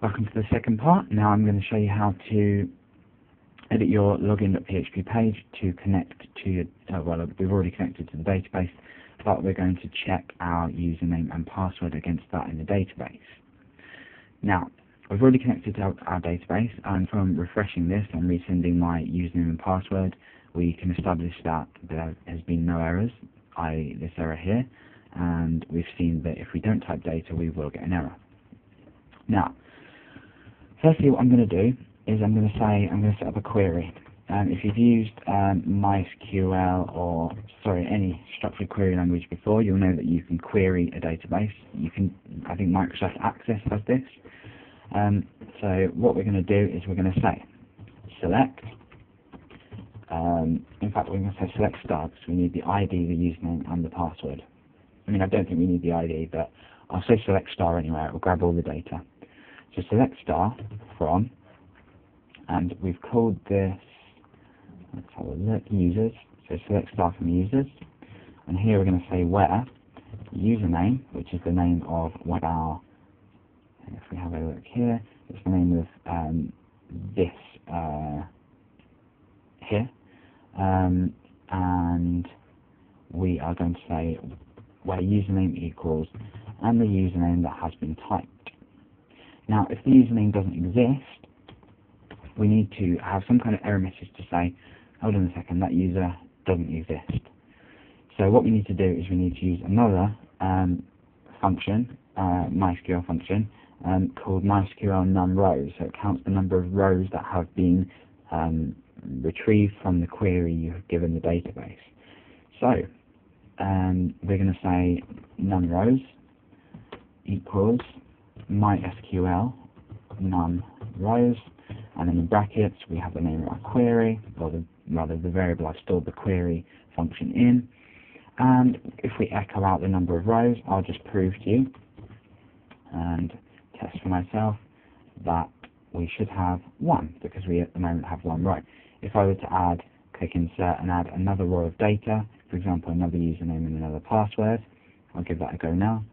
Welcome to the second part. Now I'm going to show you how to edit your login.php page to connect to your, well, we've already connected to the database, but we're going to check our username and password against that in the database. Now, we've already connected to our database, and from refreshing this and resending my username and password, we can establish that there has been no errors, i.e. this error here, and we've seen that if we don't type data, we will get an error. Now, firstly, what I'm going to do is I'm going to set up a query. If you've used MySQL or any structured query language before, you'll know that you can query a database. I think Microsoft Access has this. So what we're going to do is we're going to say select. In fact, we're going to say select star because we need the ID, the username, and the password. I mean, I don't think we need the ID, but I'll say select star anyway. It will grab all the data. So select star from, and we've called this, let's have a look, users. So select star from users, and here we're going to say where username, which is the name of what our, if we have a look here, it's the name of this here, and we are going to say where username equals and the username that has been typed. Now, if the username doesn't exist, we need to have some kind of error message to say, hold on a second, that user doesn't exist. So what we need to do is we need to use another function, MySQL function, called MySQL num_rows. So it counts the number of rows that have been retrieved from the query you have given the database. So we're going to say num_rows equals MySQL num_rows, and then in brackets we have the name of our query, or rather the variable I've stored the query function in. And if we echo out the number of rows, I'll just prove to you and test for myself that we should have 1, because we at the moment have 1 row. If I were to click insert and add another row of data, for example another username and another password, I'll give that a go now.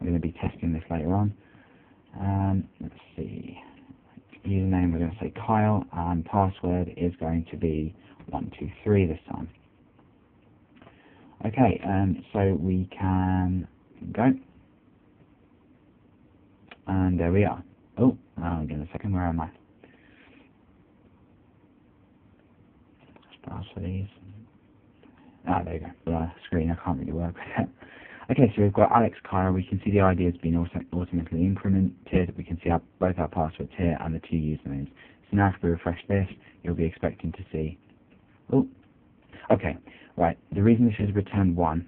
I'm going to be testing this later on. Let's see. Username, we're going to say Kyle, and password is going to be 123 this time. Okay, so we can go. And there we are. Oh, again a second, where am I? Browse for these. There you go. The screen, I can't really work with it. Okay, so we've got Alex, Kyle. We can see the ID has been automatically incremented. We can see both our passwords here and the 2 usernames. So now if we refresh this, you'll be expecting to see. Oh, okay, right. The reason this has returned 1,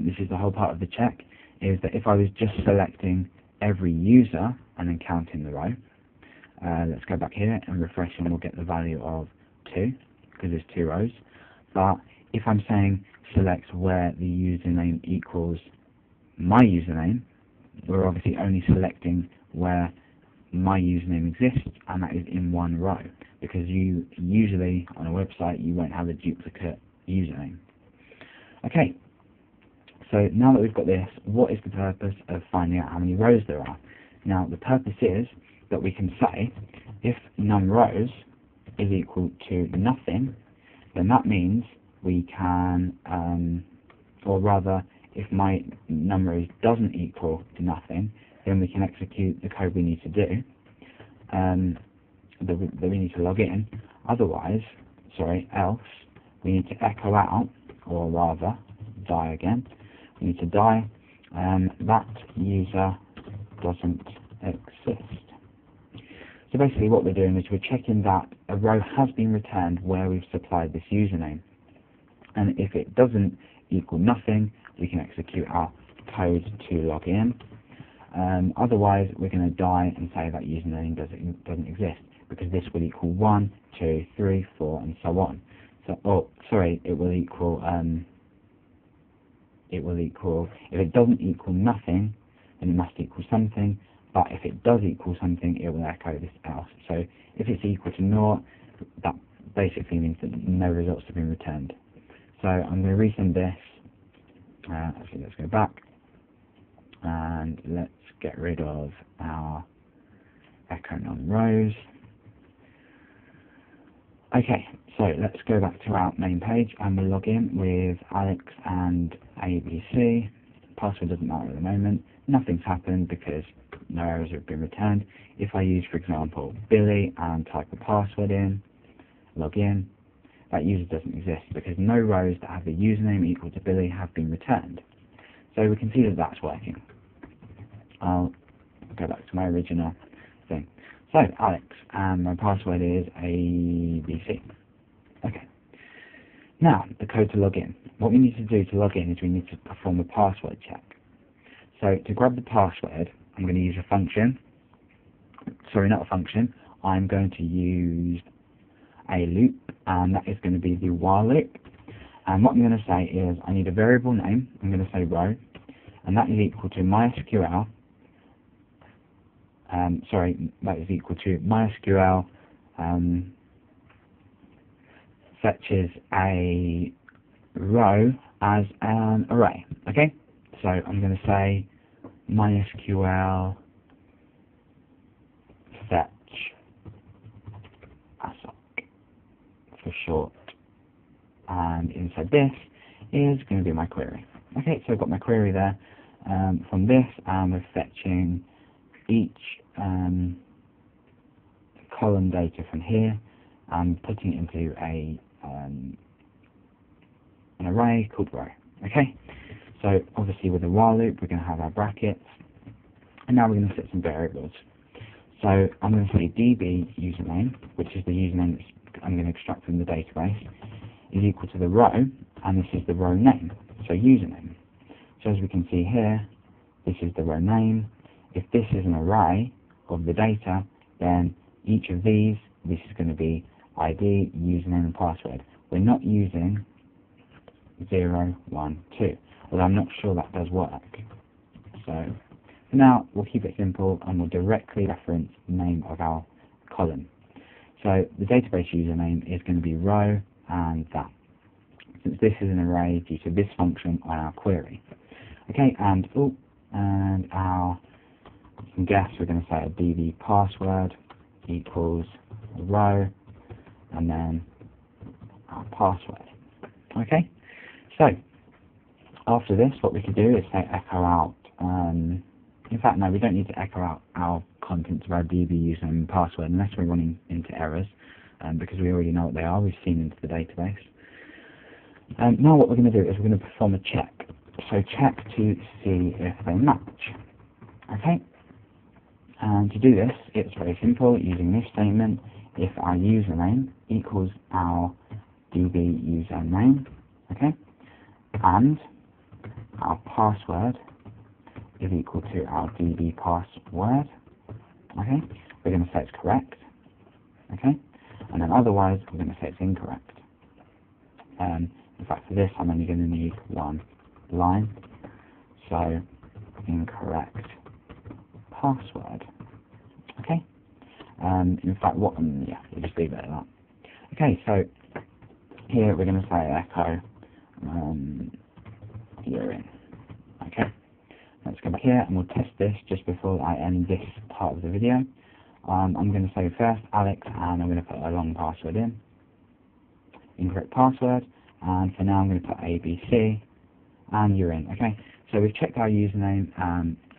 this is the whole part of the check, is that if I was just selecting every user and then counting the row, let's go back here and refresh, and we'll get the value of 2 because there's 2 rows. But if I'm saying select where the username equals my username, we're obviously only selecting where my username exists, and that is in 1 row, because you usually on a website you won't have a duplicate username. Okay, so now that we've got this, what is the purpose of finding out how many rows there are? Now the purpose is that we can say if num_rows is equal to nothing, then that means we can, or rather, if my num_rows doesn't equal to nothing, then we can execute the code we need to do, that we need to log in. Otherwise, else, we need to echo out, or rather, die again. We need to die, that user doesn't exist. So basically what we're doing is we're checking that a row has been returned where we've supplied this username. And if it doesn't equal nothing, we can execute our code to log in. Otherwise, we're going to die and say that username doesn't exist, because this will equal 1, 2, 3, 4, and so on. So, it will equal. If it doesn't equal nothing, then it must equal something. But if it does equal something, it will echo this else. So if it's equal to 0, that basically means that no results have been returned. So I'm going to resend this. Actually, let's go back. and let's get rid of our echo non-rows. Okay, so let's go back to our main page and we'll log in with Alex and ABC. Password doesn't matter at the moment. Nothing's happened because no errors have been returned. If I use, for example, Billy and type a password in, log in, that user doesn't exist because no rows that have the username equal to Billy have been returned. So we can see that that's working. I'll go back to my original thing. So, Alex, and my password is ABC. Okay. Now, the code to log in. What we need to do to log in is we need to perform a password check. So, to grab the password, I'm going to use a function. Sorry, not a function. I'm going to use a loop, and that is going to be the while loop. And what I'm going to say is I need a variable name. I'm going to say row, and that is equal to MySQL. That is equal to MySQL fetches a row as an array. Okay, so I'm going to say MySQL fetch ASOC for short, and inside this is going to be my query. Okay, so I've got my query there. From this, we're fetching each column data from here and putting it into an array called row. Okay, so obviously with the while loop we're going to have our brackets, and now we're going to set some variables. So I'm going to say db username, which is the username that I'm going to extract from the database, is equal to the row, and this is the row name, so username. So as we can see here, this is the row name. If this is an array of the data, then each of these, this is going to be ID, username, and password. We're not using 0, 1, 2, although I'm not sure that does work. So for now, we'll keep it simple and we'll directly reference the name of our column. So the database username is going to be row and that, since this is an array due to this function on our query. Okay, and our guess we're going to say a db password equals a row and then our password. Okay, so after this what we could do is say echo out, in fact no, we don't need to echo out our contents of our db username and password unless we're running into errors, because we already know what they are, we've seen into the database. Now what we're going to do is we're going to perform a check. So check to see if they match. Okay, and to do this it's very simple, using this statement. If our username equals our db username, okay, and our password is equal to our db password, okay, we're going to say it's correct, okay, and then otherwise we're going to say it's incorrect. In fact, for this I'm only going to need one line, so incorrect password. Okay. In fact, we'll just leave it at that. Okay, so here we're going to say echo you're in. Okay, let's go back here and we'll test this just before I end this part of the video. I'm going to say first Alex, and I'm going to put a long password in. Incorrect password, and for now I'm going to put ABC, and you're in. Okay, so we've checked our username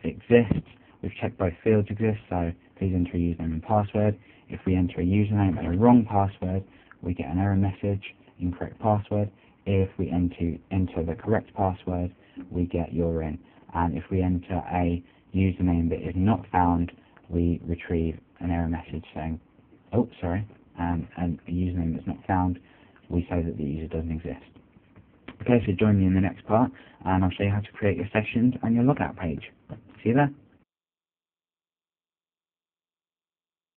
exists. We've checked both fields exist, so please enter a username and password. If we enter a username and a wrong password, we get an error message, incorrect password. If we enter the correct password, we get you're in. And if we enter a username that is not found, we retrieve an error message saying, oh, sorry, and a username that's not found, we say that the user doesn't exist. Okay, so join me in the next part, and I'll show you how to create your sessions and your logout page. See you there.